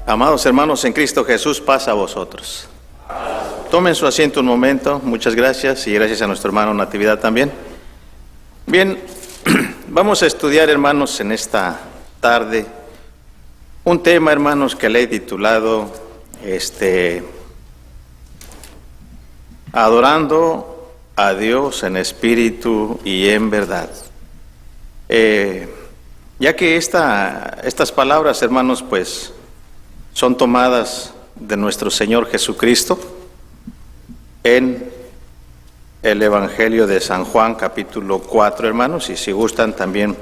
Amados hermanos en Cristo Jesús, paz a vosotros. Tomen su asiento un momento, muchas gracias y gracias a nuestro hermano Natividad también. Bien, vamos a estudiar, hermanos, en esta tarde un tema, hermanos, que le he titulado Adorando a Dios en espíritu y en verdad. Ya que estas palabras, hermanos, pues son tomadas de nuestro Señor Jesucristo en el Evangelio de San Juan, capítulo 4, hermanos, y si gustan también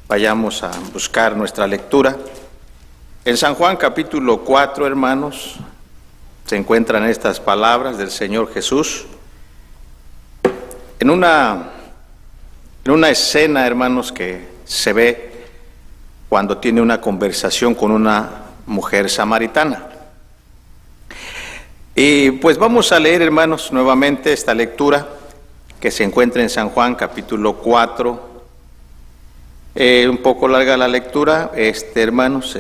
vayamos a buscar nuestra lectura. En San Juan, capítulo 4, hermanos, se encuentran estas palabras del Señor Jesús en una escena, hermanos, que se ve cuando tiene una conversación con una mujer samaritana. Y pues vamos a leer, hermanos, nuevamente esta lectura que se encuentra en San Juan, capítulo 4. Un poco larga la lectura, hermanos,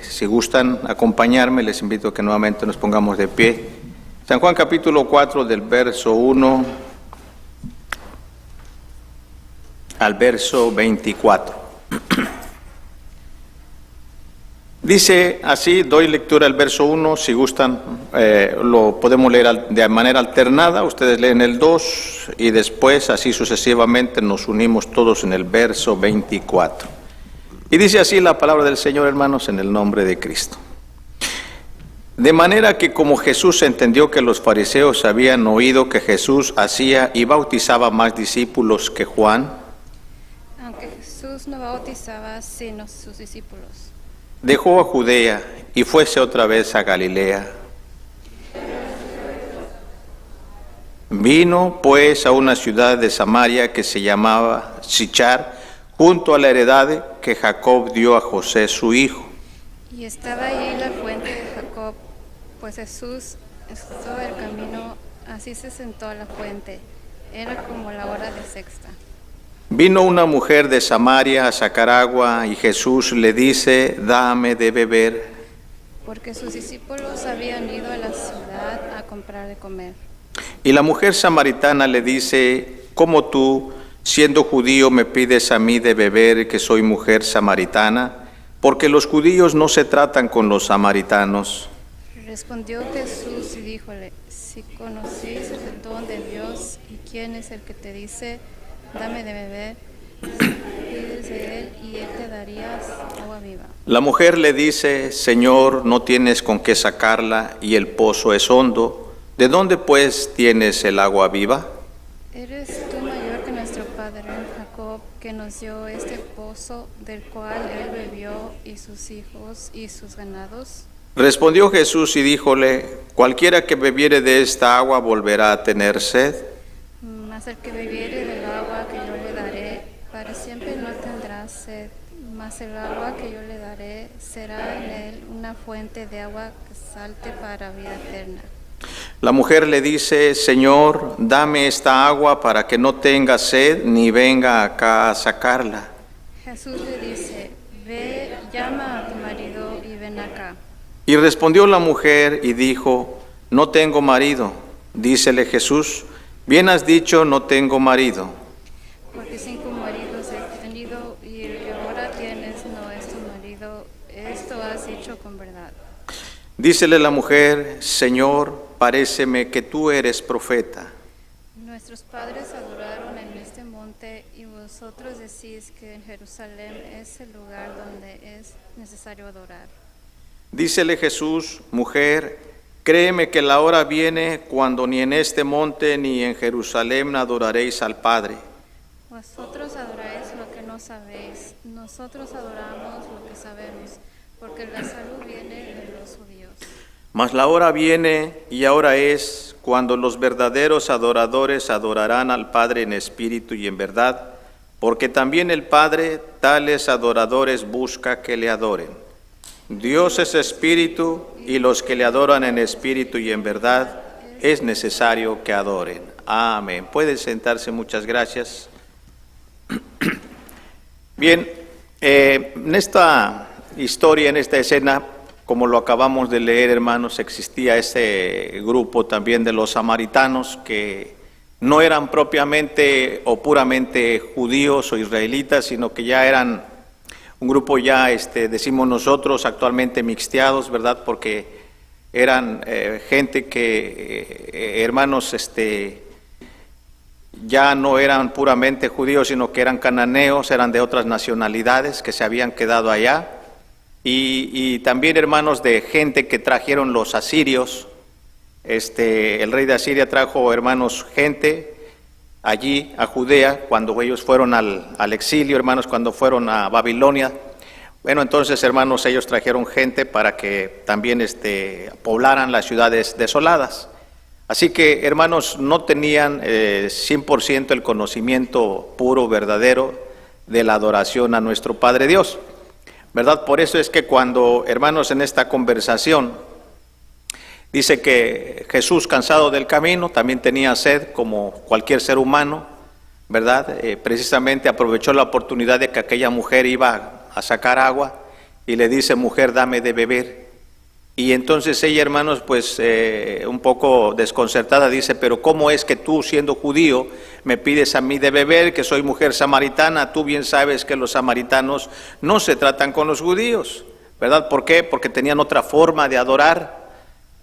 si gustan acompañarme, les invito a que nuevamente nos pongamos de pie. San Juan, capítulo 4, del verso 1 al verso 24. Dice así, doy lectura al verso 1, si gustan lo podemos leer de manera alternada, ustedes leen el 2 y después así sucesivamente nos unimos todos en el verso 24. Y dice así la palabra del Señor, hermanos, en el nombre de Cristo. De manera que como Jesús entendió que los fariseos habían oído que Jesús hacía y bautizaba más discípulos que Juan, aunque Jesús no bautizaba sino sus discípulos, dejó a Judea y fuese otra vez a Galilea. Vino pues a una ciudad de Samaria que se llamaba Sichar, junto a la heredad que Jacob dio a José su hijo. y estaba allí la fuente de Jacob, pues Jesús estaba el camino, así se sentó a la fuente, era como la hora de sexta. Vino una mujer de Samaria a sacar agua y Jesús le dice, dame de beber. Porque sus discípulos habían ido a la ciudad a comprar de comer. Y la mujer samaritana le dice, ¿cómo tú, siendo judío, me pides a mí de beber que soy mujer samaritana? Porque los judíos no se tratan con los samaritanos. Respondió Jesús y díjole, si conocéis el don de Dios y quién es el que te dice, dame de beber, pides de él y él te daría agua viva. La mujer le dice, Señor, no tienes con qué sacarla y el pozo es hondo. ¿De dónde pues tienes el agua viva? ¿Eres tú mayor que nuestro padre Jacob, que nos dio este pozo del cual él bebió y sus hijos y sus ganados? Respondió Jesús y díjole, cualquiera que bebiere de esta agua volverá a tener sed. Mas el que bebiere del agua que yo le daré, para siempre no tendrá sed, mas el agua que yo le daré será en él una fuente de agua que salte para vida eterna. La mujer le dice, Señor, dame esta agua para que no tenga sed ni venga acá a sacarla. Jesús le dice, ve, llama a tu marido y ven acá. Y respondió la mujer y dijo, no tengo marido. Dícele Jesús, bien has dicho, no tengo marido. Porque 5 maridos he tenido y el que ahora tienes no es tu marido, esto has dicho con verdad. Dícele la mujer, Señor, paréceme que tú eres profeta. Nuestros padres adoraron en este monte y vosotros decís que en Jerusalén es el lugar donde es necesario adorar. Dícele Jesús, mujer, créeme que la hora viene cuando ni en este monte ni en Jerusalén adoraréis al Padre. Vosotros adoráis lo que no sabéis, nosotros adoramos lo que sabemos, porque la salud viene de los judíos. Mas la hora viene y ahora es cuando los verdaderos adoradores adorarán al Padre en espíritu y en verdad, porque también el Padre tales adoradores busca que le adoren. Dios es espíritu y los que le adoran en espíritu y en verdad es necesario que adoren. Amén. Pueden sentarse, muchas gracias. Bien, en esta historia, en esta escena, como lo acabamos de leer, hermanos, existía ese grupo también de los samaritanos que no eran propiamente o puramente judíos o israelitas, sino que ya eran un grupo ya, decimos nosotros, actualmente mixteados, ¿verdad? Porque eran gente que, hermanos, ya no eran puramente judíos, sino que eran cananeos, eran de otras nacionalidades que se habían quedado allá. Y también, hermanos, de gente que trajeron los asirios. El rey de Asiria trajo, hermanos, gente allí a Judea cuando ellos fueron al exilio, hermanos, cuando fueron a Babilonia. Bueno, entonces, hermanos, ellos trajeron gente para que también poblaran las ciudades desoladas. Así que, hermanos, no tenían 100% el conocimiento puro, verdadero de la adoración a nuestro Padre Dios, ¿verdad? Por eso es que cuando, hermanos, en esta conversación dice que Jesús, cansado del camino, también tenía sed como cualquier ser humano, ¿verdad? Precisamente aprovechó la oportunidad de que aquella mujer iba a sacar agua y le dice: mujer, dame de beber. Y entonces ella, hermanos, pues un poco desconcertada dice: pero ¿cómo es que tú, siendo judío, me pides a mí de beber, que soy mujer samaritana? Tú bien sabes que los samaritanos no se tratan con los judíos, ¿verdad? ¿Por qué? Porque tenían otra forma de adorar,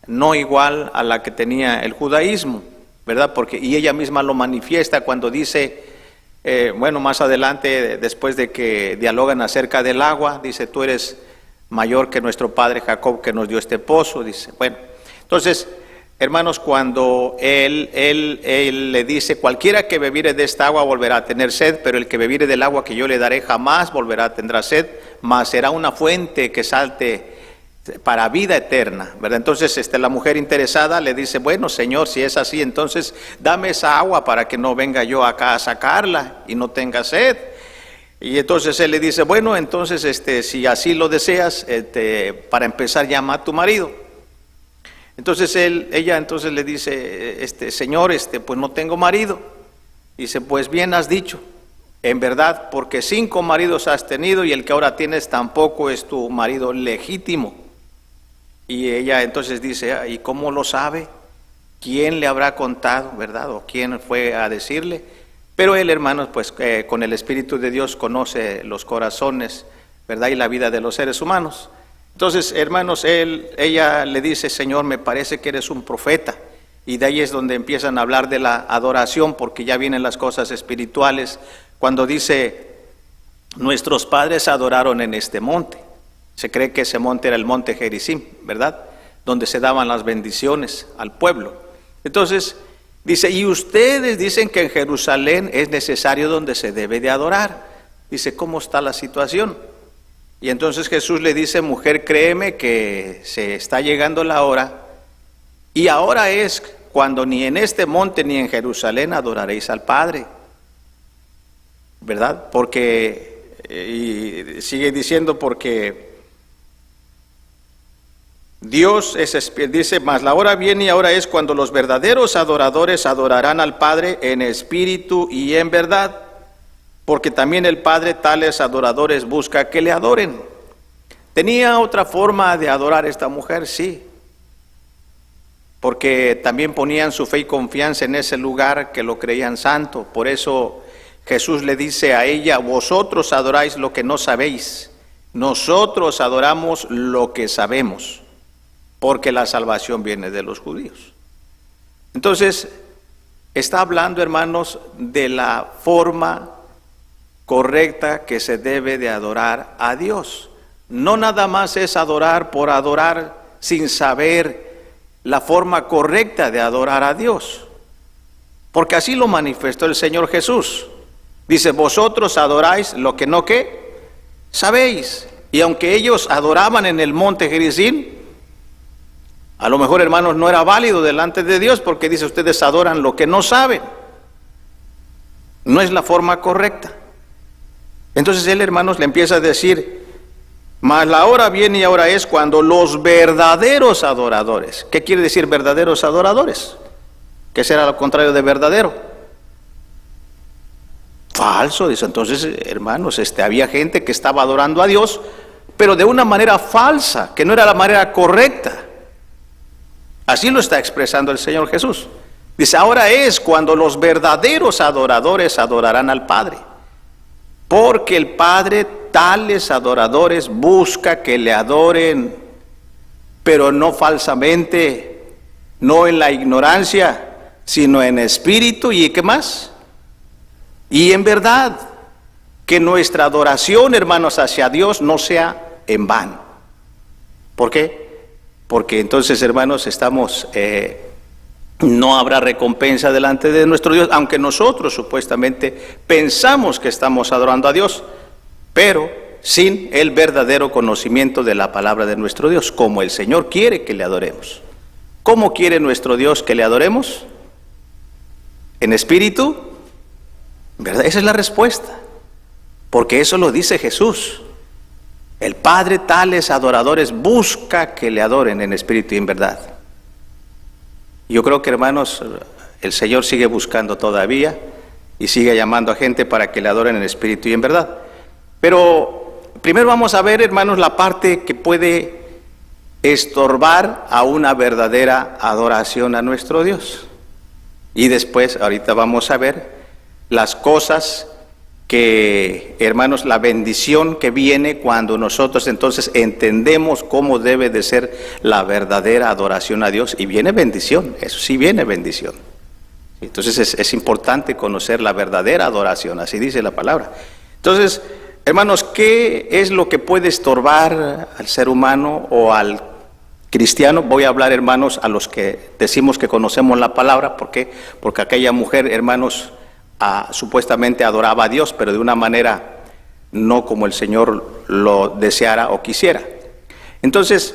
no igual a la que tenía el judaísmo, ¿verdad? Y ella misma lo manifiesta cuando dice, bueno, más adelante, después de que dialogan acerca del agua, dice: tú eres mayor que nuestro padre Jacob, que nos dio este pozo, dice. Bueno, entonces, hermanos, cuando él le dice: cualquiera que bebiere de esta agua volverá a tener sed, pero el que bebiere del agua que yo le daré jamás volverá a tener sed, mas será una fuente que salte para vida eterna, ¿verdad? Entonces la mujer interesada le dice: bueno, Señor, si es así, entonces dame esa agua para que no venga yo acá a sacarla y no tenga sed. Y entonces él le dice: bueno, entonces si así lo deseas, para empezar, llama a tu marido. Entonces ella entonces le dice: Señor, pues no tengo marido. Dice: pues bien has dicho, en verdad, porque 5 maridos has tenido y el que ahora tienes tampoco es tu marido legítimo. Y ella entonces dice: ¿y cómo lo sabe? ¿Quién le habrá contado, verdad? ¿O quién fue a decirle? Pero él, hermanos, pues con el Espíritu de Dios conoce los corazones, ¿verdad? Y la vida de los seres humanos. Entonces, hermanos, ella le dice: Señor, me parece que eres un profeta. Y de ahí es donde empiezan a hablar de la adoración, porque ya vienen las cosas espirituales. Cuando dice: nuestros padres adoraron en este monte. Se cree que ese monte era el monte Gerizim, ¿verdad? Donde se daban las bendiciones al pueblo. Entonces dice: y ustedes dicen que en Jerusalén es necesario donde se debe de adorar. Dice: ¿cómo está la situación? Y entonces Jesús le dice: mujer, créeme que se está llegando la hora, y ahora es cuando ni en este monte ni en Jerusalén adoraréis al Padre, ¿verdad? Porque, y sigue diciendo, porque Dios dice: mas la hora viene y ahora es cuando los verdaderos adoradores adorarán al Padre en espíritu y en verdad, porque también el Padre tales adoradores busca que le adoren. ¿Tenía otra forma de adorar esta mujer? Sí, porque también ponían su fe y confianza en ese lugar que lo creían santo. Por eso Jesús le dice a ella: vosotros adoráis lo que no sabéis, nosotros adoramos lo que sabemos, porque la salvación viene de los judíos. Entonces, está hablando, hermanos, de la forma correcta que se debe de adorar a Dios. No nada más es adorar por adorar sin saber la forma correcta de adorar a Dios, porque así lo manifestó el Señor Jesús. Dice: vosotros adoráis lo que no ¿qué? Sabéis. Y aunque ellos adoraban en el monte Gerizim, a lo mejor, hermanos, no era válido delante de Dios, porque dice: ustedes adoran lo que no saben. No es la forma correcta. Entonces él, hermanos, le empieza a decir: mas la hora viene y ahora es cuando los verdaderos adoradores. ¿Qué quiere decir verdaderos adoradores? ¿Qué será lo contrario de verdadero? Falso, dice. Entonces, hermanos, había gente que estaba adorando a Dios, pero de una manera falsa, que no era la manera correcta. Así lo está expresando el Señor Jesús. Dice, ahora es cuando los verdaderos adoradores adorarán al Padre, porque el Padre tales adoradores busca que le adoren, pero no falsamente, no en la ignorancia, sino en espíritu y ¿qué más? Y en verdad, que nuestra adoración, hermanos, hacia Dios no sea en vano. ¿Por qué? Porque entonces, hermanos, no habrá recompensa delante de nuestro Dios, aunque nosotros supuestamente pensamos que estamos adorando a Dios, pero sin el verdadero conocimiento de la palabra de nuestro Dios, como el Señor quiere que le adoremos. ¿Cómo quiere nuestro Dios que le adoremos? ¿En espíritu? ¿Verdad? Esa es la respuesta, porque eso lo dice Jesús. El Padre tales adoradores busca que le adoren en espíritu y en verdad. Yo creo que, hermanos, el Señor sigue buscando todavía y sigue llamando a gente para que le adoren en espíritu y en verdad. Pero primero vamos a ver, hermanos, la parte que puede estorbar a una verdadera adoración a nuestro Dios. Y después, ahorita vamos a ver las cosas que, hermanos, la bendición que viene cuando nosotros entonces entendemos cómo debe de ser la verdadera adoración a Dios. Y viene bendición, eso sí viene bendición. Entonces es importante conocer la verdadera adoración, así dice la palabra. Entonces, hermanos, ¿qué es lo que puede estorbar al ser humano o al cristiano? Voy a hablar, hermanos, a los que decimos que conocemos la palabra. ¿Por qué? Porque aquella mujer, hermanos, supuestamente adoraba a Dios, pero de una manera no como el Señor lo deseara o quisiera. Entonces,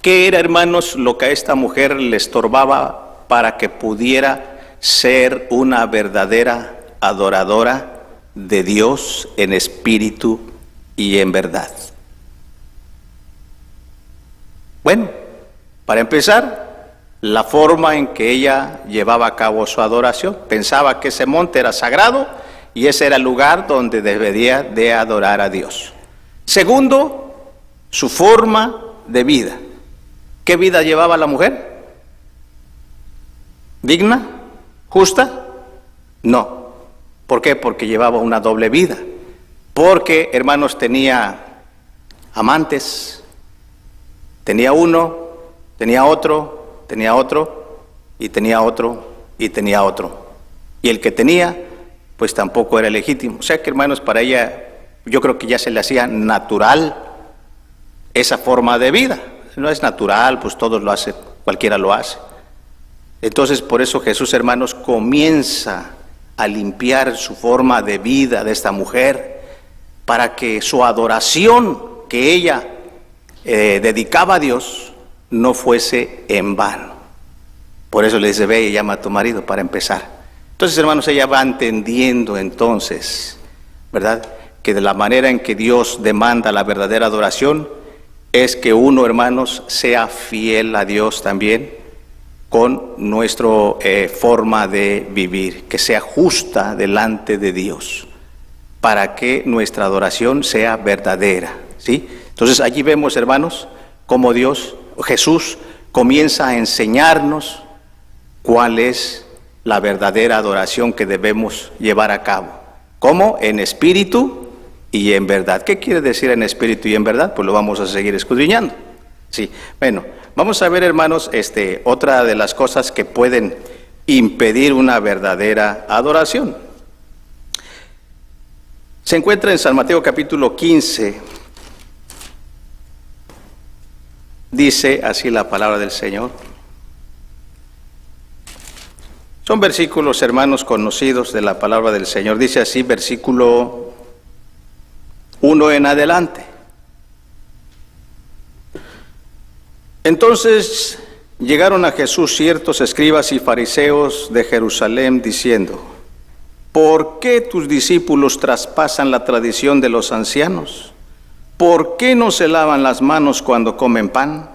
¿qué era, hermanos, lo que a esta mujer le estorbaba para que pudiera ser una verdadera adoradora de Dios en espíritu y en verdad? Bueno, para empezar, la forma en que ella llevaba a cabo su adoración. Pensaba que ese monte era sagrado y ese era el lugar donde debería de adorar a Dios. Segundo, su forma de vida. ¿Qué vida llevaba la mujer? ¿Digna? ¿Justa? No. ¿Por qué? Porque llevaba una doble vida. Porque, hermanos, tenía amantes. Tenía uno, tenía otro, tenía otro, y tenía otro, y tenía otro. Y el que tenía, pues tampoco era legítimo. O sea que, hermanos, para ella, yo creo que ya se le hacía natural esa forma de vida. No es natural, pues todos lo hacen, cualquiera lo hace. Entonces, por eso Jesús, hermanos, comienza a limpiar su forma de vida de esta mujer, para que su adoración que ella dedicaba a Dios no fuese en vano. Por eso le dice, ve y llama a tu marido para empezar. Entonces, hermanos, ella va entendiendo entonces, ¿verdad?, que de la manera en que Dios demanda la verdadera adoración es que uno, hermanos, sea fiel a Dios también con nuestra forma de vivir, que sea justa delante de Dios, para que nuestra adoración sea verdadera, ¿sí? Entonces allí vemos, hermanos, cómo Jesús comienza a enseñarnos cuál es la verdadera adoración que debemos llevar a cabo. ¿Cómo? En espíritu y en verdad. ¿Qué quiere decir en espíritu y en verdad? Pues lo vamos a seguir escudriñando. Sí, bueno, vamos a ver, hermanos, otra de las cosas que pueden impedir una verdadera adoración. Se encuentra en San Mateo capítulo 15. Dice así la palabra del Señor. Son versículos, hermanos, conocidos de la palabra del Señor. Dice así, versículo 1 en adelante. Entonces llegaron a Jesús ciertos escribas y fariseos de Jerusalén, diciendo: ¿por qué tus discípulos traspasan la tradición de los ancianos? ¿Por qué no se lavan las manos cuando comen pan?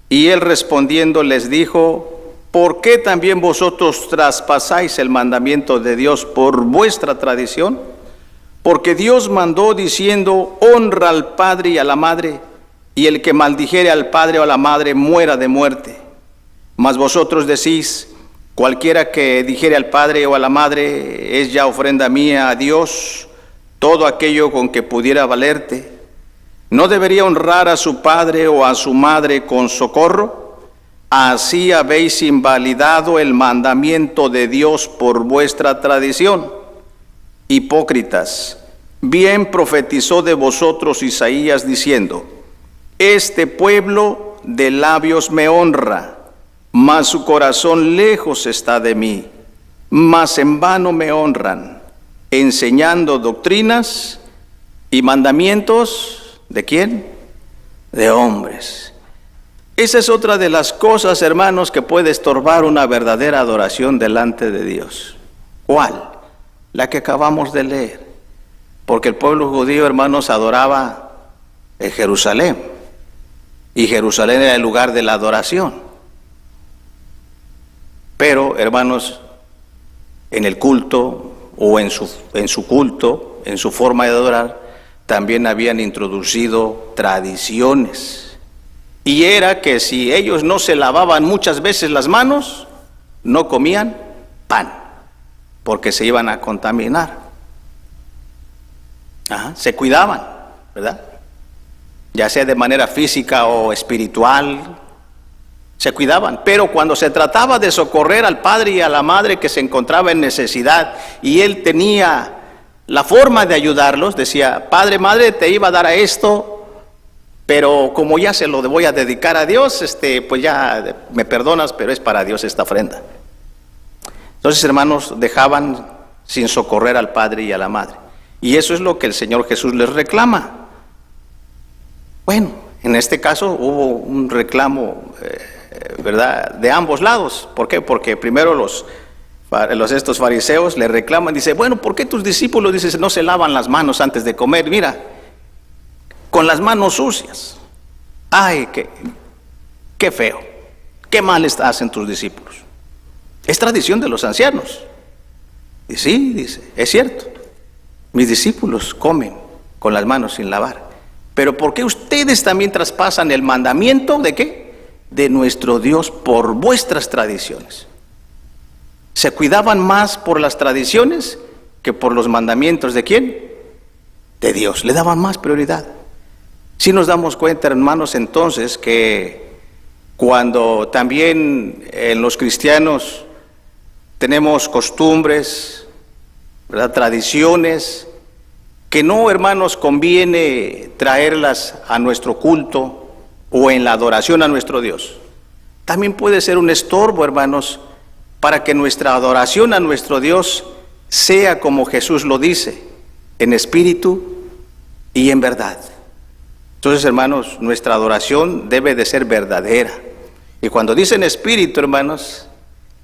Y él respondiendo les dijo: ¿por qué también vosotros traspasáis el mandamiento de Dios por vuestra tradición? Porque Dios mandó diciendo, honra al padre y a la madre, y el que maldijere al padre o a la madre muera de muerte. Mas vosotros decís, cualquiera que dijere al padre o a la madre, es ya ofrenda mía a Dios, todo aquello con que pudiera valerte. ¿No debería honrar a su padre o a su madre con socorro? Así habéis invalidado el mandamiento de Dios por vuestra tradición. Hipócritas, bien profetizó de vosotros Isaías diciendo, este pueblo de labios me honra, mas su corazón lejos está de mí, mas en vano me honran, enseñando doctrinas y mandamientos, ¿de quién? De hombres. Esa es otra de las cosas, hermanos, que puede estorbar una verdadera adoración delante de Dios. ¿Cuál? La que acabamos de leer. Porque el pueblo judío, hermanos, adoraba en Jerusalén. Y Jerusalén era el lugar de la adoración. Pero, hermanos, en el culto o en su culto, en su forma de adorar, también habían introducido tradiciones. Y era que si ellos no se lavaban muchas veces las manos, no comían pan, porque se iban a contaminar. Se cuidaban, ¿verdad? Ya sea de manera física o espiritual, se cuidaban. Pero cuando se trataba de socorrer al padre y a la madre que se encontraba en necesidad, y él tenía la forma de ayudarlos, decía, padre, madre, te iba a dar a esto, pero como ya se lo voy a dedicar a Dios, pues ya me perdonas, pero es para Dios esta ofrenda. Entonces, hermanos, dejaban sin socorrer al padre y a la madre. Y eso es lo que el Señor Jesús les reclama. Bueno, en este caso hubo un reclamo, ¿verdad?, de ambos lados. ¿Por qué? Porque primero estos fariseos le reclaman, dice, bueno, ¿por qué tus discípulos, dices, no se lavan las manos antes de comer? Mira, con las manos sucias. Ay, qué feo, qué mal hacen tus discípulos. Es tradición de los ancianos. Y sí, dice, es cierto, mis discípulos comen con las manos sin lavar. Pero ¿por qué ustedes también traspasan el mandamiento de qué? De nuestro Dios por vuestras tradiciones. Se cuidaban más por las tradiciones que por los mandamientos ¿de quién? De Dios. Le daban más prioridad. Si nos damos cuenta, hermanos, entonces que cuando también en los cristianos tenemos costumbres, ¿verdad?, tradiciones, que no, hermanos, conviene traerlas a nuestro culto o en la adoración a nuestro Dios. También puede ser un estorbo, hermanos, para que nuestra adoración a nuestro Dios sea como Jesús lo dice, en espíritu y en verdad. Entonces, hermanos, nuestra adoración debe de ser verdadera. Y cuando dicen espíritu, hermanos,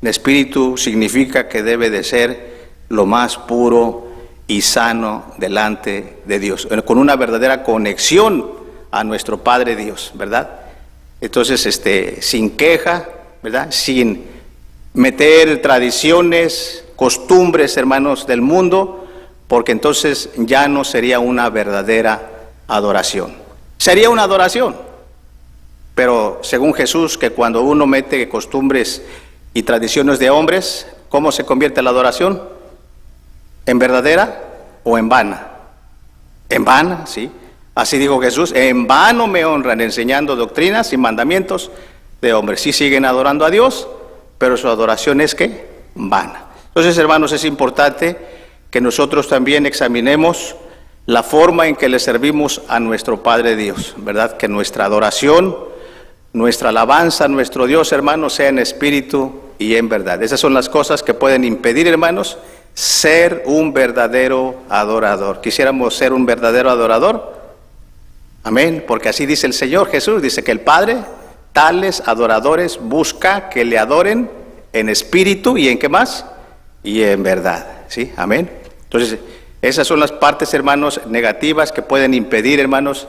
en espíritu significa que debe de ser lo más puro y sano delante de Dios, con una verdadera conexión a nuestro Padre Dios, ¿verdad? Entonces, sin queja, ¿verdad?, sin meter tradiciones, costumbres, hermanos, del mundo, porque entonces ya no sería una verdadera adoración. Sería una adoración, pero según Jesús, que cuando uno mete costumbres y tradiciones de hombres, ¿cómo se convierte la adoración? ¿En verdadera o en vana? En vana, sí. Así dijo Jesús, en vano me honran enseñando doctrinas y mandamientos de hombres. Sí siguen adorando a Dios, pero su adoración es ¿qué? Vana. Entonces, hermanos, es importante que nosotros también examinemos la forma en que le servimos a nuestro Padre Dios, ¿verdad? Que nuestra adoración, nuestra alabanza a nuestro Dios, hermanos, sea en espíritu y en verdad. Esas son las cosas que pueden impedir, hermanos, ser un verdadero adorador. ¿Quisiéramos ser un verdadero adorador? Amén, porque así dice el Señor Jesús, dice que el Padre, tales adoradores busca que le adoren en espíritu y en ¿qué más? Y en verdad, ¿sí? Amén. Entonces, esas son las partes, hermanos, negativas que pueden impedir, hermanos,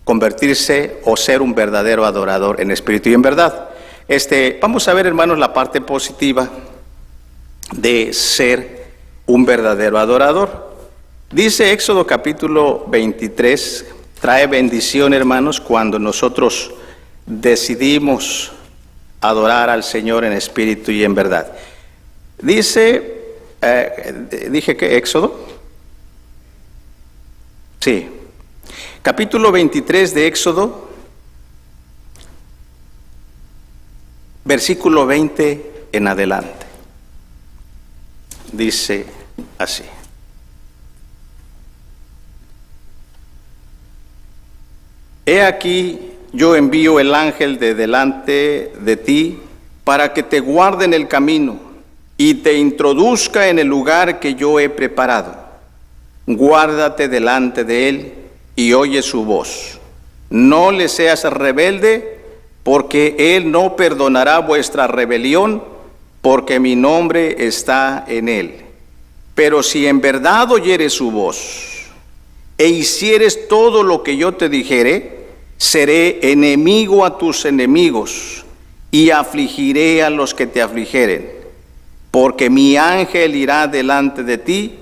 convertirse o ser un verdadero adorador en espíritu y en verdad. Vamos a ver, hermanos, la parte positiva de ser un verdadero adorador. Dice Éxodo capítulo 23, trae bendición, hermanos, cuando nosotros decidimos adorar al Señor en espíritu y en verdad. Dice, dije que Éxodo, sí, capítulo 23 de Éxodo, versículo 20 en adelante. Dice así: He aquí, yo envío el ángel de delante de ti para que te guarde en el camino y te introduzca en el lugar que yo he preparado. Guárdate delante de él y oye su voz. No le seas rebelde, porque él no perdonará vuestra rebelión, porque mi nombre está en él. Pero si en verdad oyeres su voz e hicieres todo lo que yo te dijere, seré enemigo a tus enemigos y afligiré a los que te afligeren, porque mi ángel irá delante de ti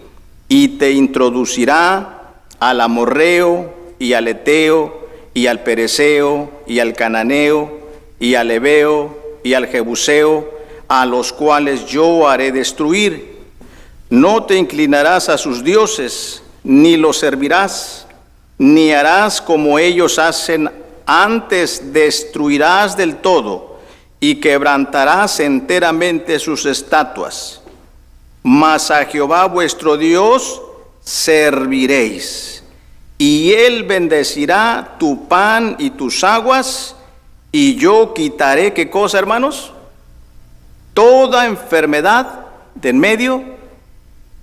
y te introducirá al amorreo y al eteo y al pereceo y al cananeo y al heveo y al jebuseo, a los cuales yo haré destruir. No te inclinarás a sus dioses, ni los servirás, ni harás como ellos hacen. Antes destruirás del todo y quebrantarás enteramente sus estatuas. Mas a Jehová vuestro Dios serviréis, y él bendecirá tu pan y tus aguas, y yo quitaré, ¿qué cosa, hermanos? Toda enfermedad de en medio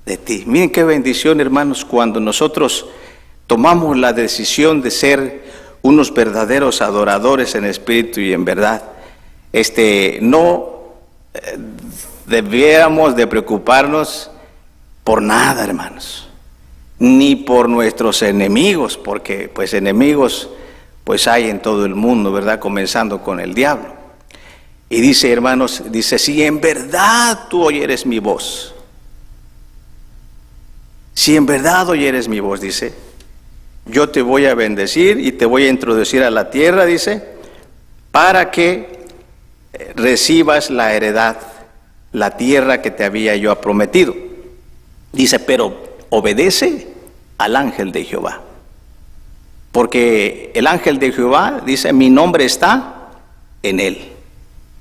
de ti. Miren qué bendición, hermanos, cuando nosotros tomamos la decisión de ser unos verdaderos adoradores en espíritu y en verdad. No debiéramos de preocuparnos por nada, hermanos, ni por nuestros enemigos, porque pues enemigos pues hay en todo el mundo, ¿verdad? Comenzando con el diablo. Y dice, hermanos, dice, si en verdad tú oyeres mi voz, si en verdad oyeres mi voz, dice, yo te voy a bendecir y te voy a introducir a la tierra, dice, para que recibas la heredad, la tierra que te había yo prometido. Dice, pero obedece al ángel de Jehová, porque el ángel de Jehová, dice, mi nombre está en él.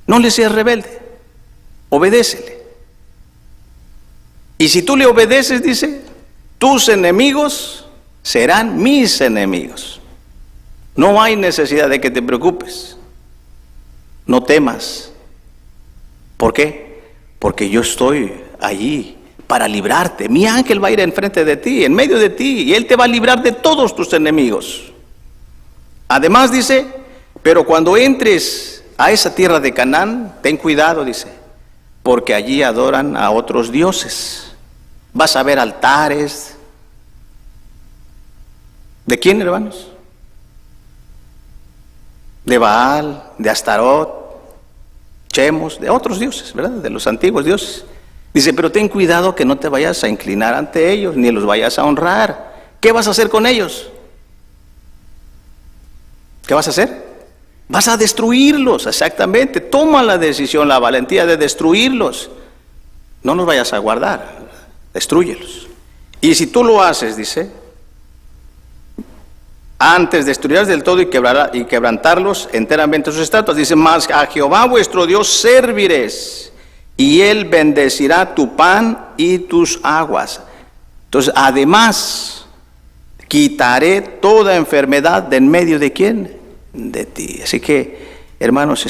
No le seas rebelde, obedécele. Y si tú le obedeces, dice, tus enemigos serán mis enemigos. No hay necesidad de que te preocupes, no temas. ¿Por qué? Porque yo estoy allí para librarte. Mi ángel va a ir enfrente de ti, en medio de ti, y él te va a librar de todos tus enemigos. Además dice, pero cuando entres a esa tierra de Canaán, ten cuidado, dice, porque allí adoran a otros dioses. Vas a ver altares. ¿De quién, hermanos? De Baal, de Astarot, Chemos, de otros dioses, ¿verdad? De los antiguos dioses. Dice, pero ten cuidado que no te vayas a inclinar ante ellos, ni los vayas a honrar. ¿Qué vas a hacer con ellos? ¿Qué vas a hacer? Vas a destruirlos, exactamente. Toma la decisión, la valentía de destruirlos. No los vayas a guardar, destrúyelos. Y si tú lo haces, dice, antes destruirás del todo y quebrantarlos enteramente sus estatuas. Dice, mas a Jehová vuestro Dios serviréis, y él bendecirá tu pan y tus aguas. Entonces, además, quitaré toda enfermedad de en medio de ¿quién? De ti. Así que, hermanos,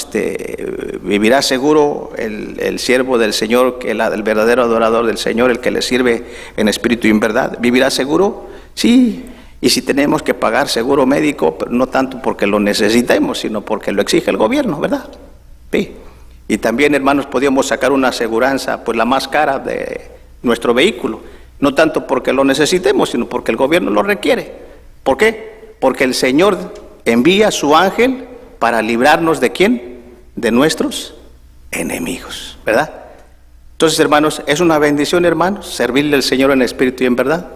vivirá seguro el siervo del Señor, el verdadero adorador del Señor, el que le sirve en espíritu y en verdad. ¿Vivirá seguro? Sí. Y si tenemos que pagar seguro médico, pero no tanto porque lo necesitemos, sino porque lo exige el gobierno, ¿verdad? Sí. Y también, hermanos, podíamos sacar una aseguranza, pues la más cara de nuestro vehículo, no tanto porque lo necesitemos, sino porque el gobierno lo requiere. ¿Por qué? Porque el Señor envía a su ángel para librarnos ¿de quién? De nuestros enemigos, ¿verdad? Entonces, hermanos, es una bendición, hermanos, servirle al Señor en espíritu y en verdad.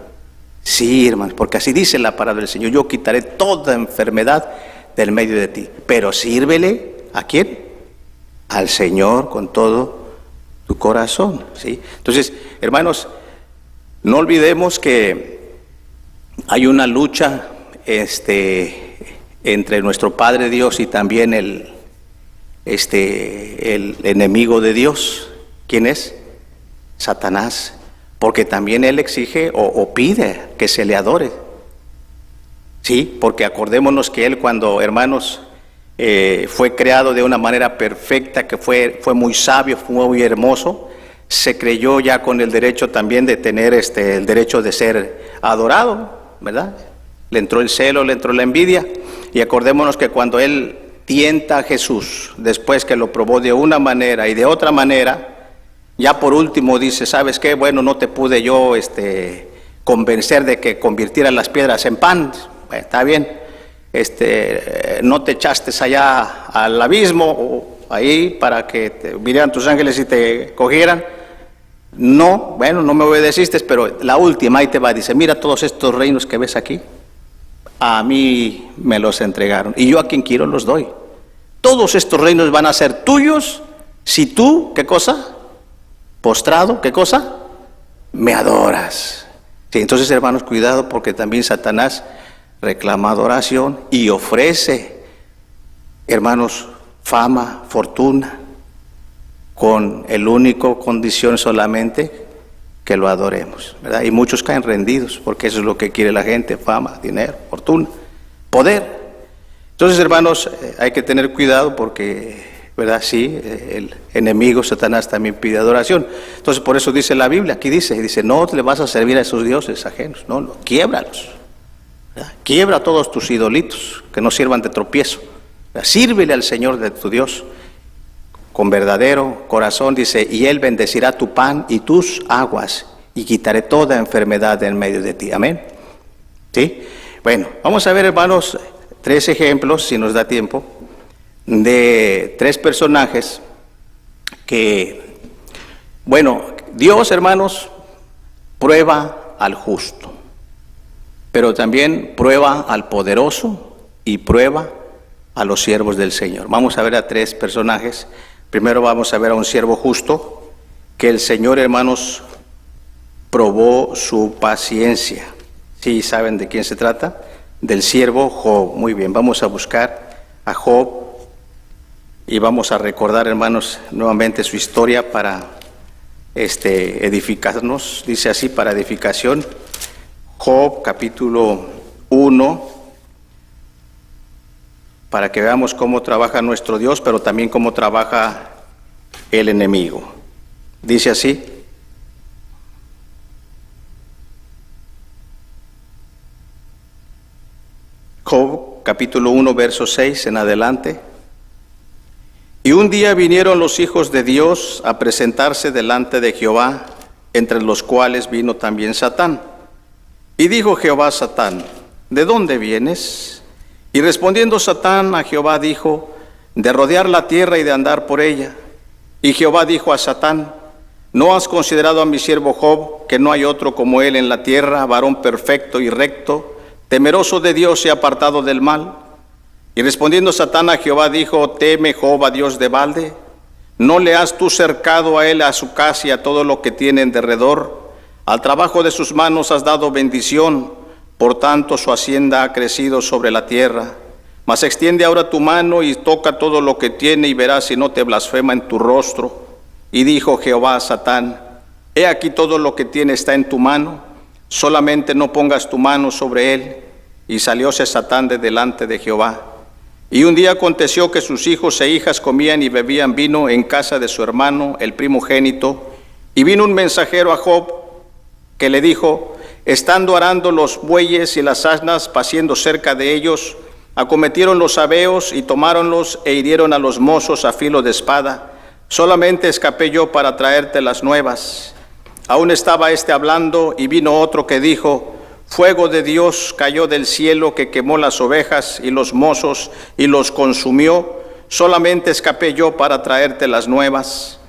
Sí, hermanos, porque así dice la palabra del Señor: yo quitaré toda enfermedad del medio de ti. Pero sírvele, ¿a quién? Al Señor con todo tu corazón, ¿sí? Entonces, hermanos, no olvidemos que hay una lucha entre nuestro Padre Dios y también el enemigo de Dios. ¿Quién es? Satanás. Porque también él exige o pide que se le adore. Sí, porque acordémonos que él, cuando, hermanos, fue creado de una manera perfecta, que fue muy sabio, fue muy hermoso, se creyó ya con el derecho también de tener el derecho de ser adorado, ¿verdad? Le entró el celo, le entró la envidia. Y acordémonos que cuando él tienta a Jesús, después que lo probó de una manera y de otra manera, ya por último dice: ¿sabes qué? Bueno, no te pude yo convencer de que convirtieras las piedras en pan. Bueno, está bien. No te echaste allá al abismo o ahí para que vinieran tus ángeles y te cogieran. No, bueno, no me obedeciste, pero la última ahí te va, dice: mira, todos estos reinos que ves aquí, a mí me los entregaron, y yo a quien quiero los doy. Todos estos reinos van a ser tuyos si tú, ¿qué cosa? Postrado, ¿qué cosa? Me adoras. Sí, entonces, hermanos, cuidado, porque también Satanás reclama adoración y ofrece, hermanos, fama, fortuna, con el único condición solamente que lo adoremos, ¿verdad? Y muchos caen rendidos, porque eso es lo que quiere la gente: fama, dinero, fortuna, poder. Entonces, hermanos, hay que tener cuidado porque, ¿verdad? Sí, el enemigo Satanás también pide adoración. Entonces, por eso dice la Biblia, aquí dice: no le vas a servir a esos dioses ajenos, no, quiébralos, ¿verdad? Quiebra todos tus idolitos que no sirvan de tropiezo, ¿verdad? Sírvele al Señor de tu Dios con verdadero corazón, dice: y Él bendecirá tu pan y tus aguas, y quitaré toda enfermedad en medio de ti. Amén. ¿Sí? Bueno, vamos a ver, hermanos, 3 ejemplos, si nos da tiempo, de 3 personajes que, bueno, Dios, hermanos, prueba al justo, pero también prueba al poderoso y prueba a los siervos del Señor. Vamos a ver a 3 personajes. Primero vamos a ver a un siervo justo, que el Señor, hermanos, probó su paciencia. ¿Sí saben de quién se trata? Del siervo Job. Muy bien, vamos a buscar a Job y vamos a recordar, hermanos, nuevamente su historia para edificarnos. Dice así, para edificación: Job capítulo 1, para que veamos cómo trabaja nuestro Dios, pero también cómo trabaja el enemigo. Dice así: Job capítulo 1, verso 6 en adelante. Y un día vinieron los hijos de Dios a presentarse delante de Jehová, entre los cuales vino también Satán. Y dijo Jehová a Satán: ¿de dónde vienes? Y respondiendo Satán a Jehová dijo: de rodear la tierra y de andar por ella. Y Jehová dijo a Satán: ¿no has considerado a mi siervo Job, que no hay otro como él en la tierra, varón perfecto y recto, temeroso de Dios y apartado del mal? Y respondiendo Satán a Jehová dijo: ¿teme Job a Dios de balde? ¿No le has tú cercado a él, a su casa y a todo lo que tiene en derredor? Al trabajo de sus manos has dado bendición, por tanto su hacienda ha crecido sobre la tierra. Mas extiende ahora tu mano y toca todo lo que tiene, y verás si no te blasfema en tu rostro. Y dijo Jehová a Satán: he aquí todo lo que tiene está en tu mano, solamente no pongas tu mano sobre él. Y salióse Satán de delante de Jehová. Y un día aconteció que sus hijos e hijas comían y bebían vino en casa de su hermano, el primogénito. Y vino un mensajero a Job, que le dijo: estando arando los bueyes y las asnas, paciendo cerca de ellos, acometieron los sabeos y tomáronlos e hirieron a los mozos a filo de espada. Solamente escapé yo para traerte las nuevas. Aún estaba hablando, y vino otro que dijo: fuego de Dios cayó del cielo, que quemó las ovejas y los mozos y los consumió. Solamente escapé yo para traerte las nuevas.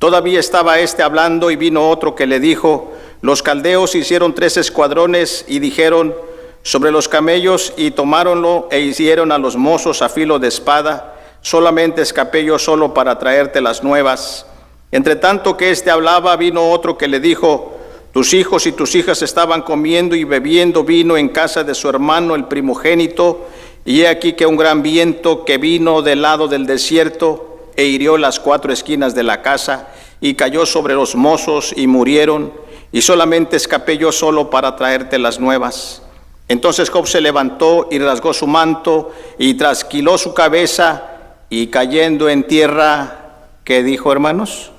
Todavía estaba hablando, y vino otro que le dijo: Los caldeos hicieron 3 escuadrones y dijeron sobre los camellos, y tomáronlo e hicieron a los mozos a filo de espada. Solamente escapé yo solo para traerte las nuevas. Entre tanto que éste hablaba, vino otro que le dijo: tus hijos y tus hijas estaban comiendo y bebiendo vino en casa de su hermano el primogénito, y he aquí que un gran viento que vino del lado del desierto e hirió las 4 esquinas de la casa, y cayó sobre los mozos y murieron, y solamente escapé yo solo para traerte las nuevas. Entonces Job se levantó y rasgó su manto y trasquiló su cabeza, y cayendo en tierra, ¿qué dijo, hermanos?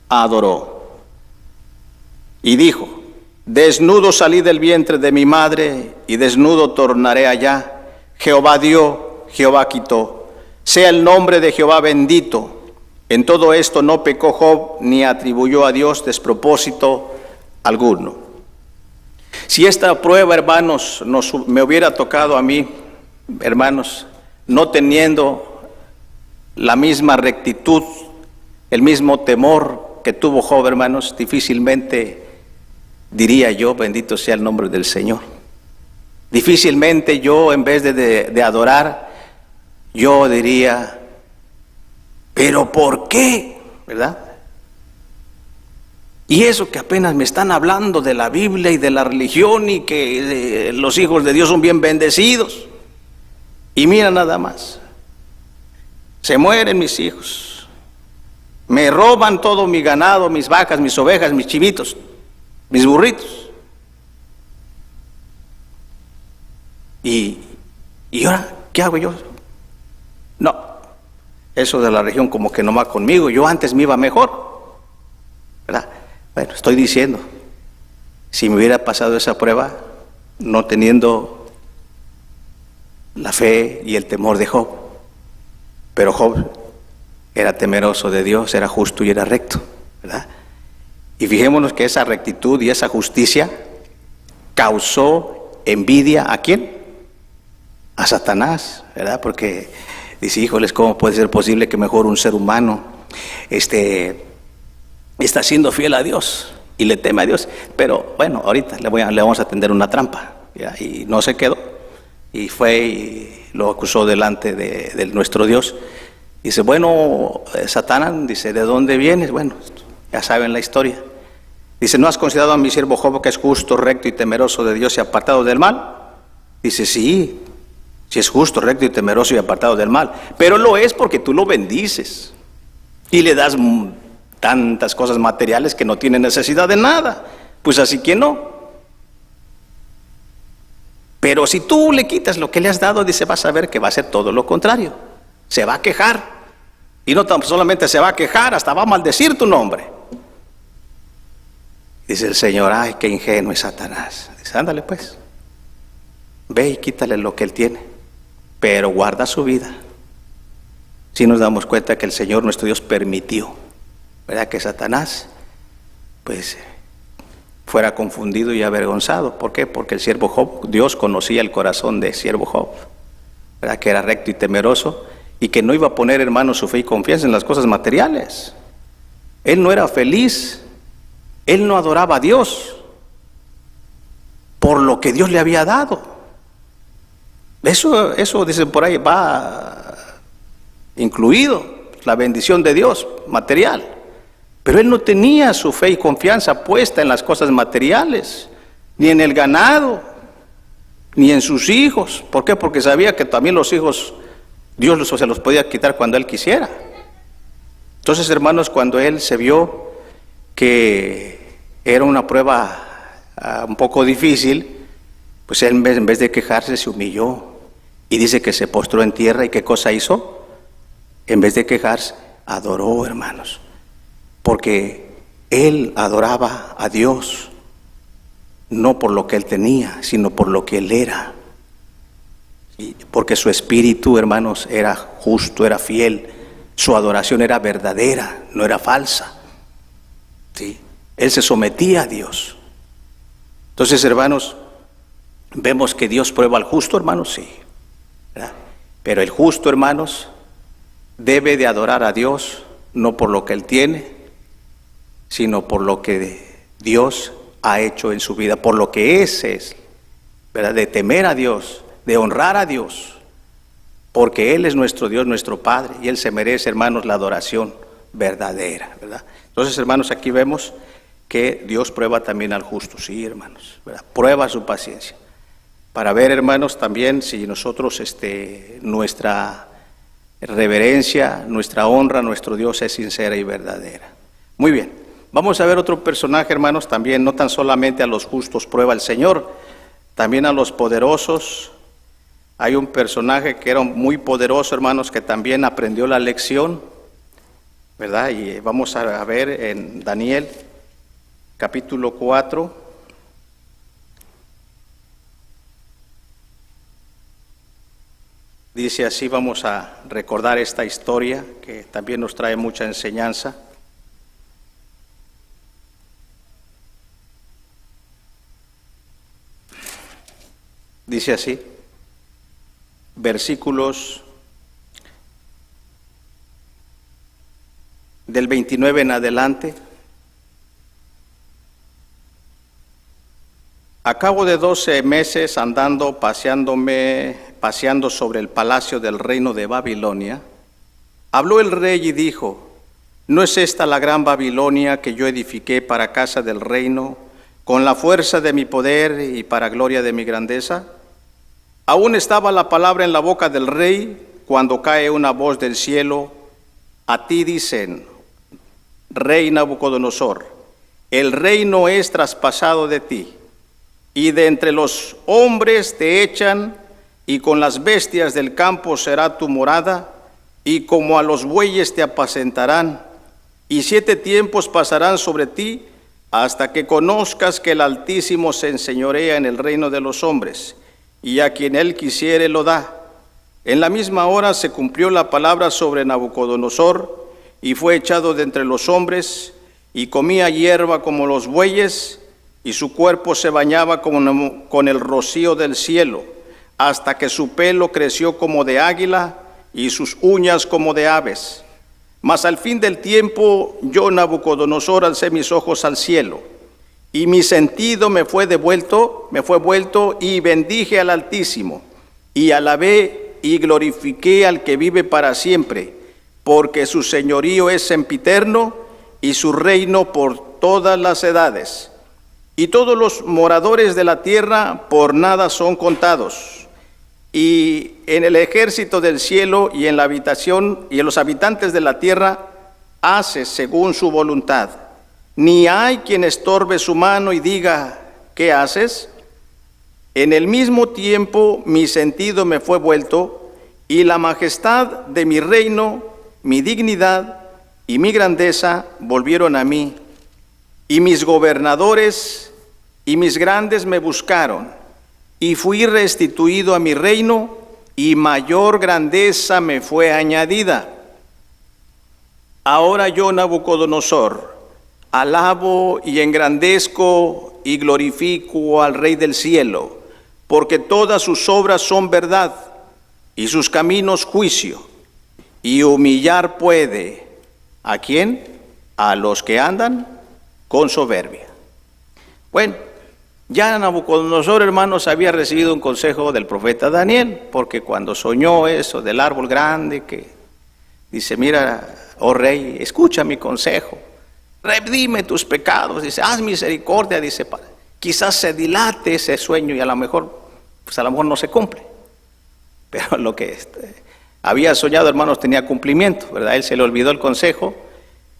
Adoró. Y dijo: desnudo salí del vientre de mi madre, y desnudo tornaré allá. Jehová dio, Jehová quitó. Sea el nombre de Jehová bendito. En todo esto no pecó Job, ni atribuyó a Dios despropósito alguno. Si esta prueba, hermanos, me hubiera tocado a mí, hermanos, no teniendo la misma rectitud, el mismo temor que tuvo Job, hermanos, difícilmente diría yo: bendito sea el nombre del Señor. Difícilmente yo, en vez de adorar, yo diría: ¿pero por qué? ¿Verdad? Y eso que apenas me están hablando de la Biblia y de la religión, y que los hijos de Dios son bien bendecidos. Y mira nada más, se mueren mis hijos, me roban todo mi ganado, mis vacas, mis ovejas, mis chivitos, mis burritos. ¿Y ahora qué hago yo? No, eso de la religión como que no va conmigo. Yo antes me iba mejor, ¿verdad? Bueno, estoy diciendo, si me hubiera pasado esa prueba, no teniendo la fe y el temor de Job. Pero Job era temeroso de Dios, era justo y era recto, ¿verdad? Y fijémonos que esa rectitud y esa justicia causó envidia. ¿A quién? A Satanás, ¿verdad? Porque dice: híjoles, ¿cómo puede ser posible que mejor un ser humano está siendo fiel a Dios y le teme a Dios? Pero bueno, ahorita le vamos a tender una trampa, ¿ya? Y no se quedó, y fue y lo acusó delante de nuestro Dios. Dice: bueno, Satanás, dice, ¿de dónde vienes? Bueno, ya saben la historia. Dice: ¿no has considerado a mi siervo Job, que es justo, recto y temeroso de Dios y apartado del mal? Dice: sí, si es justo, recto y temeroso y apartado del mal, pero lo es porque tú lo bendices y le das tantas cosas materiales que no tiene necesidad de nada. Pues así que no. Pero si tú le quitas lo que le has dado, dice, vas a ver que va a ser todo lo contrario. Se va a quejar. Y no tan solamente se va a quejar, hasta va a maldecir tu nombre. Dice el Señor: ay, qué ingenuo es Satanás. Dice: ándale pues, ve y quítale lo que él tiene, pero guarda su vida. Si nos damos cuenta que el Señor nuestro Dios permitió, ¿verdad?, que Satanás pues fuera confundido y avergonzado. ¿Por qué? Porque el siervo Job, Dios conocía el corazón del siervo Job, ¿verdad?, que era recto y temeroso, y que no iba a poner, hermano, su fe y confianza en las cosas materiales. Él no era feliz, él no adoraba a Dios por lo que Dios le había dado. Eso dicen por ahí, va incluido la bendición de Dios material. Pero él no tenía su fe y confianza puesta en las cosas materiales, ni en el ganado, ni en sus hijos. ¿Por qué? Porque sabía que también los hijos Dios se los podía quitar cuando él quisiera. Entonces, hermanos, cuando él se vio que era una prueba un poco difícil, pues él en vez de quejarse se humilló, y dice que se postró en tierra. ¿Y qué cosa hizo? En vez de quejarse, adoró, hermanos, porque él adoraba a Dios no por lo que él tenía, sino por lo que él era. Y porque su espíritu, hermanos, era justo, era fiel, su adoración era verdadera, no era falsa. ¿Sí? Él se sometía a Dios. Entonces, hermanos, vemos que Dios prueba al justo, hermanos, sí, ¿verdad? Pero el justo, hermanos, debe de adorar a Dios no por lo que él tiene, sino por lo que Dios ha hecho en su vida, por lo que es, ¿verdad? De temer a Dios, de honrar a Dios, porque Él es nuestro Dios, nuestro Padre, y Él se merece, hermanos, la adoración verdadera, ¿verdad? Entonces, hermanos, aquí vemos que Dios prueba también al justo, sí, hermanos, ¿verdad? Prueba su paciencia, para ver, hermanos, también si nosotros, nuestra reverencia, nuestra honra a nuestro Dios es sincera y verdadera. Muy bien, vamos a ver otro personaje, hermanos, también, no tan solamente a los justos prueba el Señor, también a los poderosos. Hay un personaje que era muy poderoso, hermanos, que también aprendió la lección, ¿verdad? Y vamos a ver en Daniel, capítulo 4. Dice así, vamos a recordar esta historia que también nos trae mucha enseñanza. Dice así, versículos del 29 en adelante. A cabo de 12 meses andando, paseando sobre el palacio del reino de Babilonia, habló el rey y dijo: ¿no es esta la gran Babilonia que yo edifiqué para casa del reino, con la fuerza de mi poder y para gloria de mi grandeza? Aún estaba la palabra en la boca del rey, cuando cae una voz del cielo: a ti dicen, rey Nabucodonosor, el reino es traspasado de ti, y de entre los hombres te echan, y con las bestias del campo será tu morada, y como a los bueyes te apacentarán, y 7 tiempos pasarán sobre ti, hasta que conozcas que el Altísimo se enseñorea en el reino de los hombres, y a quien él quisiere lo da. En la misma hora se cumplió la palabra sobre Nabucodonosor, y fue echado de entre los hombres, y comía hierba como los bueyes, y su cuerpo se bañaba con el rocío del cielo, hasta que su pelo creció como de águila, y sus uñas como de aves. Mas al fin del tiempo, yo, Nabucodonosor, alcé mis ojos al cielo, y mi sentido me fue vuelto, y bendije al Altísimo, y alabé y glorifiqué al que vive para siempre, porque su señorío es sempiterno, y su reino por todas las edades. Y todos los moradores de la tierra por nada son contados. Y en el ejército del cielo y en la habitación y en los habitantes de la tierra hace según su voluntad. Ni hay quien estorbe su mano y diga: ¿qué haces? En el mismo tiempo mi sentido me fue vuelto, y la majestad de mi reino, mi dignidad y mi grandeza volvieron a mí, y mis gobernadores y mis grandes me buscaron, y fui restituido a mi reino, y mayor grandeza me fue añadida. Ahora yo, Nabucodonosor, alabo y engrandezco y glorifico al Rey del cielo, porque todas sus obras son verdad, y sus caminos juicio, y humillar puede, ¿a quién? A los que andan con soberbia. Bueno, ya Nabucodonosor, hermanos, había recibido un consejo del profeta Daniel, porque cuando soñó eso del árbol grande, que dice: mira, oh rey, escucha mi consejo, redime tus pecados, dice, haz misericordia, dice, quizás se dilate ese sueño y a lo mejor no se cumple, pero lo que había soñado, hermanos, tenía cumplimiento, ¿verdad? Él se le olvidó el consejo,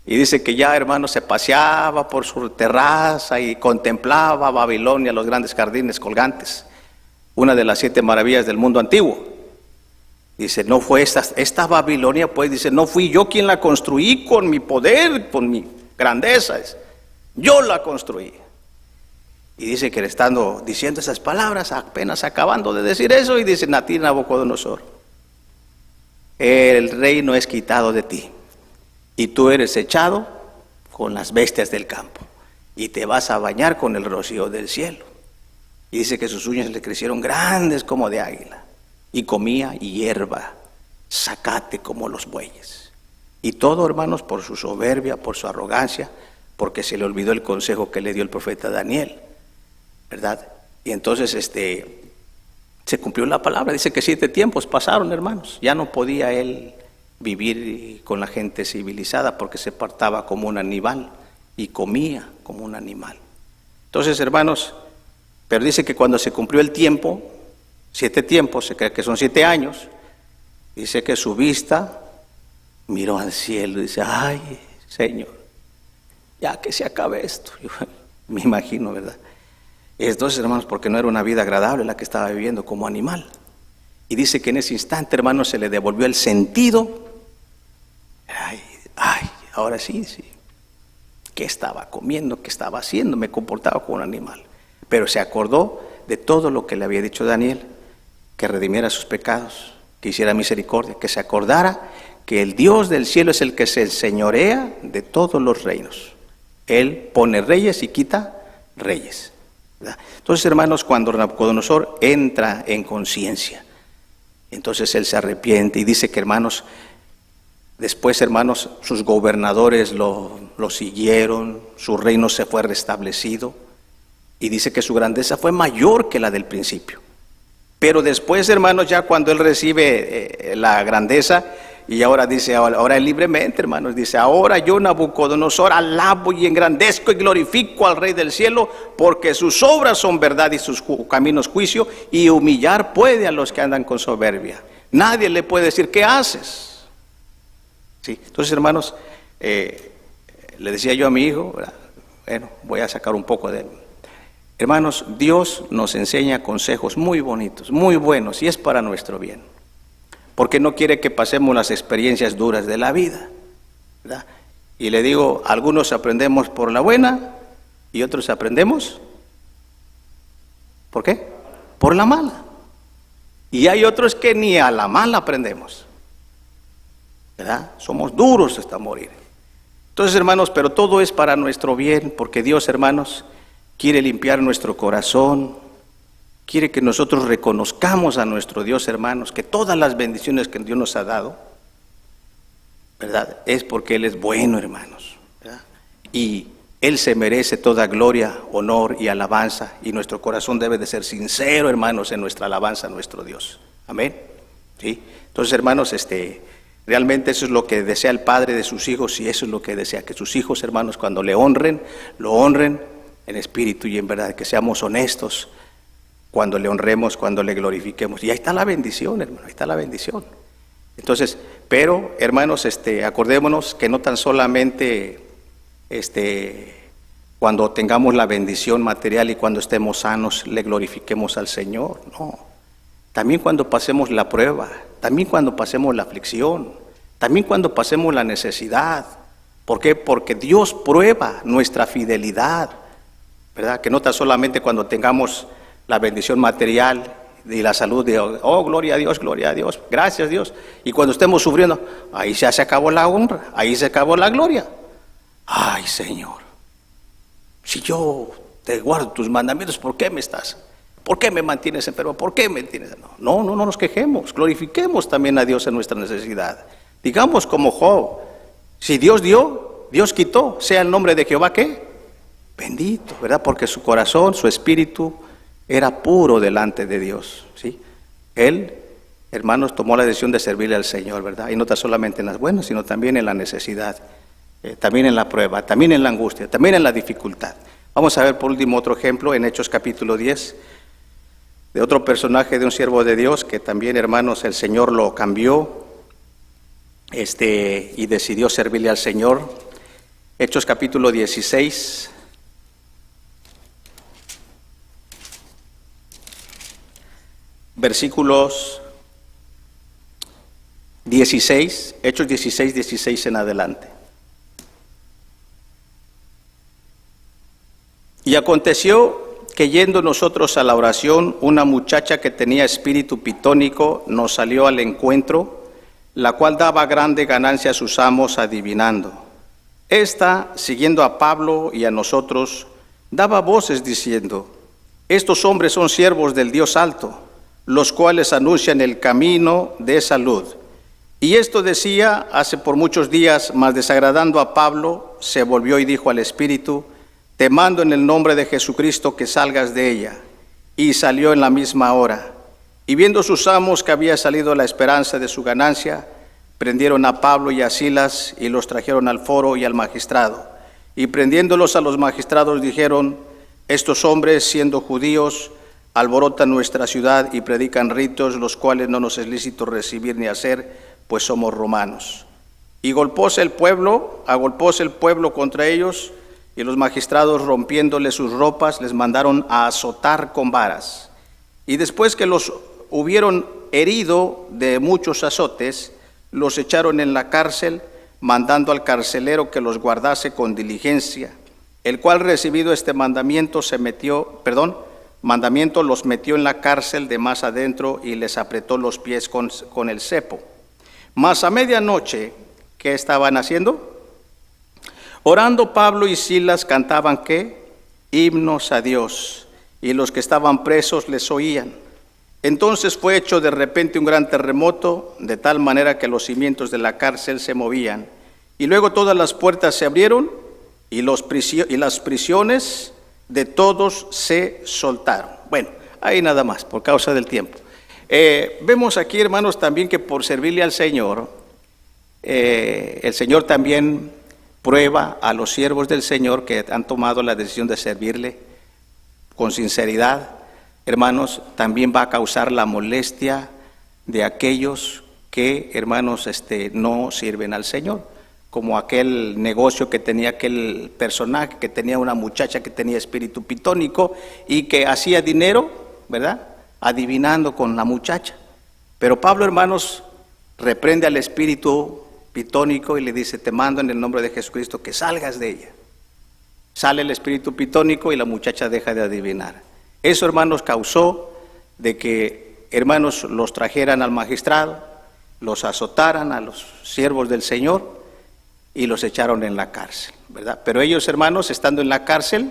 y dice que ya, hermanos, se paseaba por su terraza y contemplaba Babilonia, los grandes jardines colgantes, una de las 7 maravillas del mundo antiguo. Dice: no fue esta Babilonia, pues, dice, no fui yo quien la construí con mi poder, con mi grandeza, yo la construí. Y dice que estando diciendo esas palabras, apenas acabando de decir eso, y dice: a ti, Nabucodonosor, el reino es quitado de ti, y tú eres echado con las bestias del campo, y te vas a bañar con el rocío del cielo. Y dice que sus uñas le crecieron grandes como de águila, y comía hierba, zacate como los bueyes. Y todo, hermanos, por su soberbia, por su arrogancia, porque se le olvidó el consejo que le dio el profeta Daniel, ¿verdad? Y entonces se cumplió la palabra. Dice que 7 tiempos pasaron, hermanos. Ya no podía él vivir con la gente civilizada porque se portaba como un animal y comía como un animal. Entonces, hermanos, pero dice que cuando se cumplió el tiempo, 7 tiempos, se cree que son 7 años, dice que su vista miró al cielo y dice: ay, Señor, ya que se acabe esto. Yo me imagino, ¿verdad? Entonces, hermanos, porque no era una vida agradable la que estaba viviendo como animal. Y dice que en ese instante, hermanos, se le devolvió el sentido. Ay, ahora sí. ¿Qué estaba comiendo? ¿Qué estaba haciendo? Me comportaba como un animal. Pero se acordó de todo lo que le había dicho Daniel, que redimiera sus pecados, que hiciera misericordia, que se acordara que el Dios del cielo es el que se enseñorea de todos los reinos. Él pone reyes y quita reyes, ¿verdad? Entonces, hermanos, cuando Nabucodonosor entra en conciencia, entonces él se arrepiente y dice que, hermanos, después, hermanos, sus gobernadores lo siguieron, su reino se fue restablecido, y dice que su grandeza fue mayor que la del principio. Pero después, hermanos, ya cuando él recibe la grandeza, y ahora dice, ahora libremente, hermanos, dice: ahora yo, Nabucodonosor, alabo y engrandezco y glorifico al Rey del cielo, porque sus obras son verdad y sus caminos juicio, y humillar puede a los que andan con soberbia. Nadie le puede decir: ¿qué haces? Sí. Entonces, hermanos, le decía yo a mi hijo, ¿verdad? Bueno, voy a sacar un poco de él. Hermanos, Dios nos enseña consejos muy bonitos, muy buenos, y es para nuestro bien, porque no quiere que pasemos las experiencias duras de la vida, ¿verdad? Y le digo, algunos aprendemos por la buena y otros aprendemos, ¿por qué? Por la mala. Y hay otros que ni a la mala aprendemos, ¿verdad? Somos duros hasta morir. Entonces, hermanos, pero todo es para nuestro bien, porque Dios, hermanos, quiere limpiar nuestro corazón, quiere que nosotros reconozcamos a nuestro Dios, hermanos, que todas las bendiciones que Dios nos ha dado, ¿verdad?, es porque Él es bueno, hermanos, ¿verdad? Y Él se merece toda gloria, honor y alabanza, y nuestro corazón debe de ser sincero, hermanos, en nuestra alabanza a nuestro Dios. Amén. ¿Sí? Entonces, hermanos, realmente eso es lo que desea el Padre de sus hijos, y eso es lo que desea, que sus hijos, hermanos, cuando le honren, lo honren en espíritu y en verdad, que seamos honestos cuando le honremos, cuando le glorifiquemos. Y ahí está la bendición, hermano, ahí está la bendición. Entonces, pero, hermanos, acordémonos que no tan solamente cuando tengamos la bendición material y cuando estemos sanos le glorifiquemos al Señor, no. También cuando pasemos la prueba, también cuando pasemos la aflicción, también cuando pasemos la necesidad. ¿Por qué? Porque Dios prueba nuestra fidelidad, ¿verdad? Que no tan solamente cuando tengamos la bendición material y la salud de, oh, gloria a Dios, gracias Dios. Y cuando estemos sufriendo, ahí ya se acabó la honra, ahí se acabó la gloria. Ay, Señor, si yo te guardo tus mandamientos, ¿por qué me mantienes enfermo? ¿Por qué me tienes? No nos quejemos, glorifiquemos también a Dios en nuestra necesidad. Digamos como Job, si Dios dio, Dios quitó, sea el nombre de Jehová, ¿qué? Bendito, ¿verdad? Porque su corazón, su espíritu era puro delante de Dios, ¿sí? Él, hermanos, tomó la decisión de servirle al Señor, ¿verdad? Y no tan solamente en las buenas, sino también en la necesidad, también en la prueba, también en la angustia, también en la dificultad. Vamos a ver por último otro ejemplo en Hechos capítulo 10, de otro personaje, de un siervo de Dios, que también, hermanos, el Señor lo cambió, y decidió servirle al Señor. Hechos capítulo 16, versículos 16, Hechos 16 en adelante. Y aconteció que yendo nosotros a la oración, una muchacha que tenía espíritu pitónico nos salió al encuentro, la cual daba grande ganancia a sus amos adivinando. Esta, siguiendo a Pablo y a nosotros, daba voces diciendo: estos hombres son siervos del Dios alto, los cuales anuncian el camino de salud. Y esto decía hace por muchos días, mas desagradando a Pablo, se volvió y dijo al espíritu: te mando en el nombre de Jesucristo que salgas de ella. Y salió en la misma hora. Y viendo sus amos que había salido la esperanza de su ganancia, prendieron a Pablo y a Silas y los trajeron al foro y al magistrado. Y prendiéndolos a los magistrados dijeron: estos hombres, siendo judíos, alborotan nuestra ciudad y predican ritos, los cuales no nos es lícito recibir ni hacer, pues somos romanos. Y agolpóse el pueblo contra ellos, y los magistrados, rompiéndoles sus ropas, les mandaron a azotar con varas. Y después que los hubieron herido de muchos azotes, los echaron en la cárcel, mandando al carcelero que los guardase con diligencia, el cual, recibido este mandamiento, los metió en la cárcel de más adentro y les apretó los pies con el cepo. Mas a medianoche, ¿qué estaban haciendo? Orando Pablo y Silas cantaban, ¿qué? Himnos a Dios, y los que estaban presos les oían. Entonces fue hecho de repente un gran terremoto, de tal manera que los cimientos de la cárcel se movían. Y luego todas las puertas se abrieron y las prisiones de todos se soltaron. Bueno, ahí nada más, por causa del tiempo. Vemos aquí, hermanos, también que por servirle al Señor, el Señor también prueba a los siervos del Señor que han tomado la decisión de servirle con sinceridad. Hermanos, también va a causar la molestia de aquellos que, hermanos, no sirven al Señor. Como aquel negocio que tenía aquel personaje, que tenía una muchacha que tenía espíritu pitónico y que hacía dinero, ¿verdad?, adivinando con la muchacha. Pero Pablo, hermanos, reprende al espíritu pitónico y le dice: te mando en el nombre de Jesucristo que salgas de ella. Sale el espíritu pitónico y la muchacha deja de adivinar. Eso, hermanos, causó de que, hermanos, los trajeran al magistrado, los azotaran a los siervos del Señor y los echaron en la cárcel, ¿verdad? Pero ellos, hermanos, estando en la cárcel,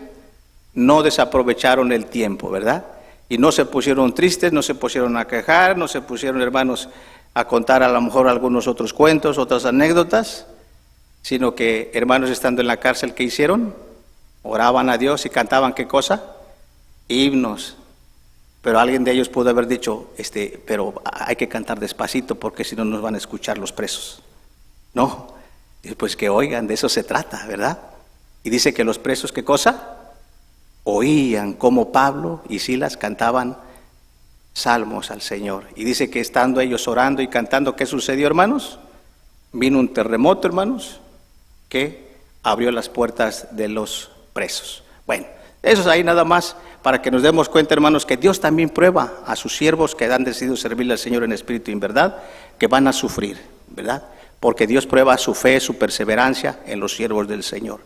no desaprovecharon el tiempo, ¿verdad? Y no se pusieron tristes, no se pusieron a quejar, no se pusieron, hermanos, a contar a lo mejor algunos otros cuentos, otras anécdotas, sino que, hermanos, estando en la cárcel, ¿qué hicieron? Oraban a Dios y cantaban, ¿qué cosa? Himnos. Pero alguien de ellos pudo haber dicho, pero hay que cantar despacito porque si no nos van a escuchar los presos. No, pues que oigan, de eso se trata, ¿verdad? Y dice que los presos, ¿qué cosa? Oían cómo Pablo y Silas cantaban salmos al Señor. Y dice que estando ellos orando y cantando, ¿qué sucedió, hermanos? Vino un terremoto, hermanos, que abrió las puertas de los presos. Bueno, eso es ahí nada más para que nos demos cuenta, hermanos, que Dios también prueba a sus siervos que han decidido servirle al Señor en espíritu y en verdad, que van a sufrir, ¿verdad? Porque Dios prueba su fe, su perseverancia en los siervos del Señor.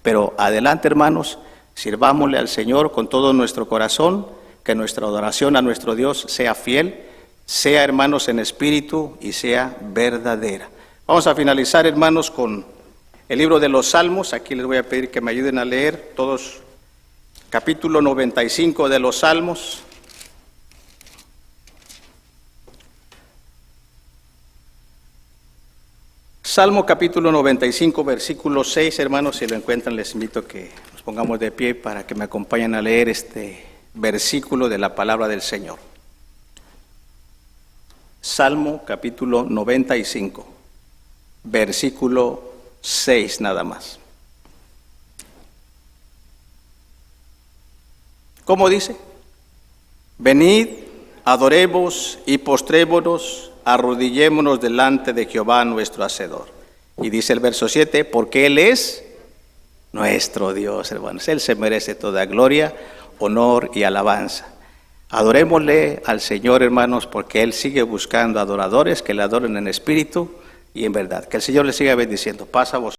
Pero adelante, hermanos, sirvámosle al Señor con todo nuestro corazón, que nuestra adoración a nuestro Dios sea fiel, sea, hermanos, en espíritu y sea verdadera. Vamos a finalizar, hermanos, con el libro de los Salmos. Aquí les voy a pedir que me ayuden a leer todos, capítulo 95 de los Salmos. Salmo capítulo 95, versículo 6, hermanos, si lo encuentran les invito a que nos pongamos de pie para que me acompañen a leer este versículo de la palabra del Señor. Salmo capítulo 95, versículo 6 nada más. ¿Cómo dice? Venid, adoremos y postrémonos, arrodillémonos delante de Jehová nuestro Hacedor. Y dice el verso 7, porque Él es nuestro Dios, hermanos. Él se merece toda gloria, honor y alabanza. Adorémosle al Señor, hermanos, porque Él sigue buscando adoradores que le adoren en espíritu y en verdad. Que el Señor le siga bendiciendo. Pasa a vosotros.